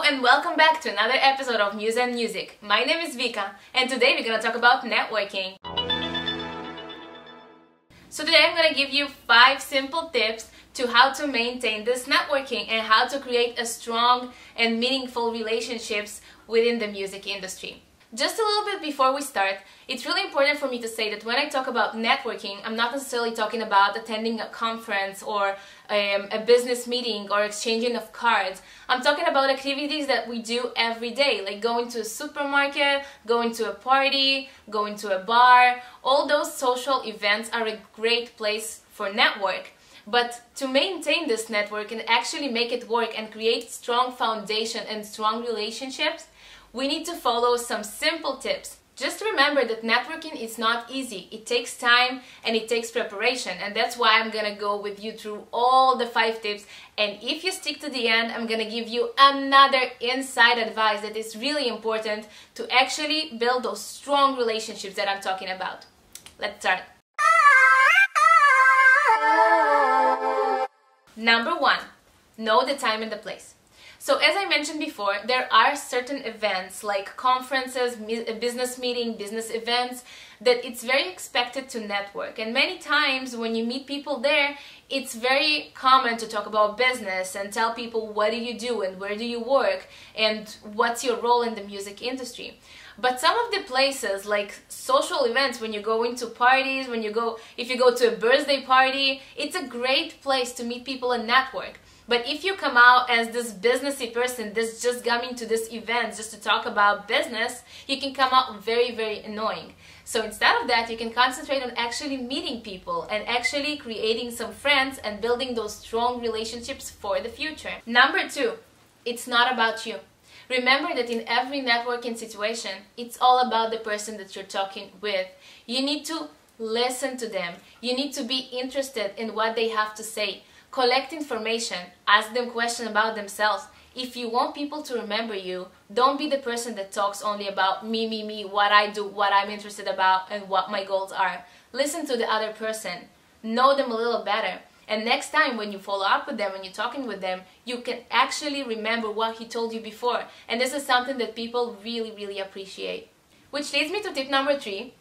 and welcome back to another episode of Muse and Music. My name is Vika and today we're going to talk about networking. So today I'm going to give you 5 simple tips to how to maintain this networking and how to create a strong and meaningful relationships within the music industry. Just a little bit before we start, it's really important for me to say that when I talk about networking, I'm not necessarily talking about attending a conference or a business meeting or exchanging of cards. I'm talking about activities that we do every day, like going to a supermarket, going to a party, going to a bar. All those social events are a great place for network. But to maintain this network and actually make it work and create strong foundation and strong relationships, we need to follow some simple tips. Just remember that networking is not easy. It takes time and it takes preparation, and that's why I'm gonna go with you through all the 5 tips. And if you stick to the end, I'm gonna give you another inside advice that is really important to actually build those strong relationships that I'm talking about. Let's start. Number 1, know the time and the place. So as I mentioned before, there are certain events like conferences, business meetings, business events that it's very expected to network. And many times when you meet people there, it's very common to talk about business and tell people what do you do and where do you work and what's your role in the music industry. But some of the places like social events, when you go into parties, if you go to a birthday party, it's a great place to meet people and network. But if you come out as this businessy person that's just coming to this event just to talk about business, you can come out very, very annoying. So instead of that, you can concentrate on actually meeting people and actually creating some friends and building those strong relationships for the future. Number 2, it's not about you. Remember that in every networking situation, it's all about the person that you're talking with. You need to listen to them. You need to be interested in what they have to say. Collect information, ask them questions about themselves. If you want people to remember you, don't be the person that talks only about me, what I do, what I'm interested about, and what my goals are. Listen to the other person. Know them a little better. And next time when you follow up with them and you're talking with them, you can actually remember what he told you before. And this is something that people really, really appreciate. Which leads me to tip number 3.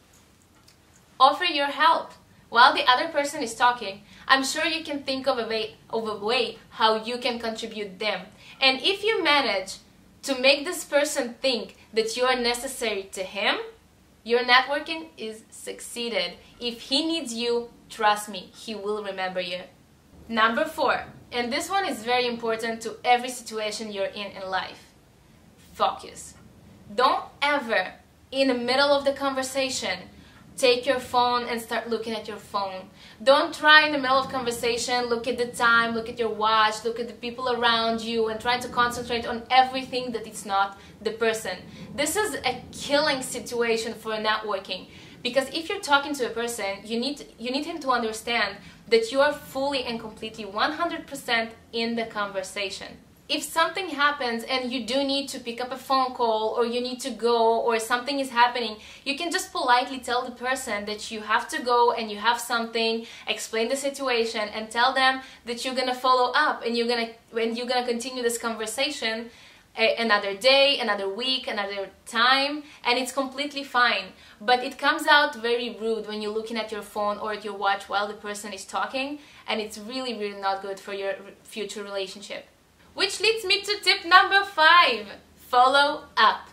Offer your help. While the other person is talking, I'm sure you can think of a way how you can contribute them. And if you manage to make this person think that you are necessary to him, your networking is succeeded. If he needs you, trust me, he will remember you. Number 4, and this one is very important to every situation you're in life. Focus. Don't ever, in the middle of the conversation, take your phone and start looking at your phone. Don't try in the middle of conversation, look at the time, look at your watch, look at the people around you and try to concentrate on everything that it's not the person. This is a killing situation for networking, because if you're talking to a person, you need him to understand that you are fully and completely 100% in the conversation. If something happens and you do need to pick up a phone call or you need to go or something is happening, you can just politely tell the person that you have to go and you have something, explain the situation and tell them that you're gonna follow up and you're gonna continue this conversation another day, another week, another time, and it's completely fine. But it comes out very rude when you're looking at your phone or at your watch while the person is talking, and it's really, really not good for your future relationship. Which leads me to tip number 5, follow up.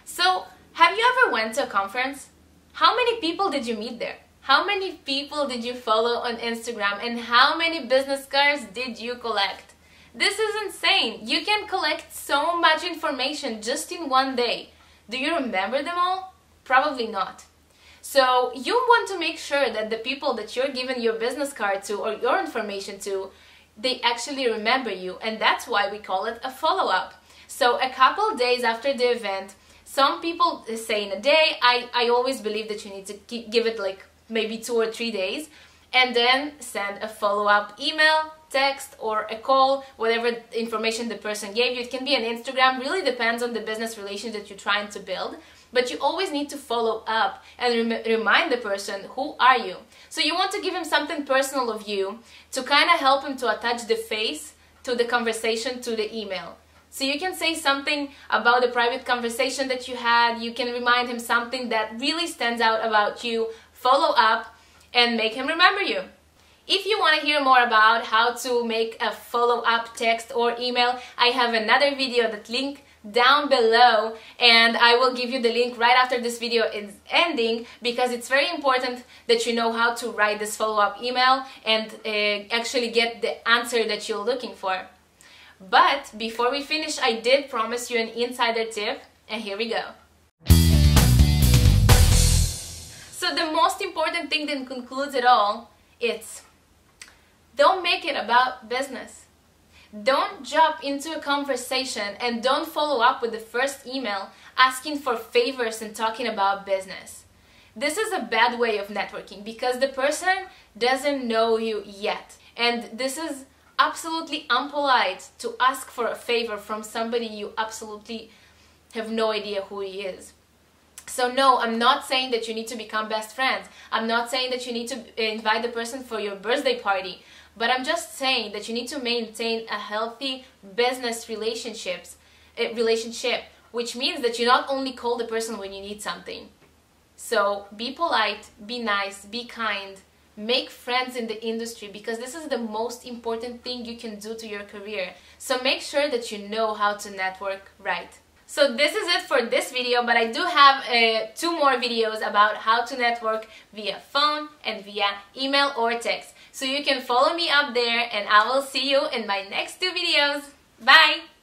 So, have you ever went to a conference? How many people did you meet there? How many people did you follow on Instagram? And how many business cards did you collect? This is insane. You can collect so much information just in one day. Do you remember them all? Probably not. So, you want to make sure that the people that you're giving your business card to or your information to, they actually remember you, and that's why we call it a follow-up. So a couple days after the event, some people say in a day, I always believe that you need to give it like maybe 2 or 3 days, and then send a follow-up email, text, or a call, whatever information the person gave you. It can be an Instagram, really depends on the business relation that you're trying to build. But you always need to follow up and remind the person, who are you? So you want to give him something personal of you to kind of help him to attach the face to the conversation, to the email. So you can say something about the private conversation that you had, you can remind him something that really stands out about you, follow up, and make him remember you. If you want to hear more about how to make a follow-up text or email, I have another video that link down below, and I will give you the link right after this video is ending, because it's very important that you know how to write this follow-up email and actually get the answer that you're looking for. But before we finish, I did promise you an insider tip, and here we go. So the most important thing that concludes it all, it's don't make it about business. Don't jump into a conversation and don't follow up with the first email asking for favors and talking about business. This is a bad way of networking because the person doesn't know you yet. And this is absolutely unpolite to ask for a favor from somebody you absolutely have no idea who he is. So no, I'm not saying that you need to become best friends. I'm not saying that you need to invite the person for your birthday party. But I'm just saying that you need to maintain a healthy business relationship, which means that you not only call the person when you need something. So be polite, be nice, be kind, make friends in the industry, because this is the most important thing you can do to your career. So make sure that you know how to network right. So this is it for this video, but I do have 2 more videos about how to network via phone and via email or text. So you can follow me up there, and I will see you in my next 2 videos. Bye!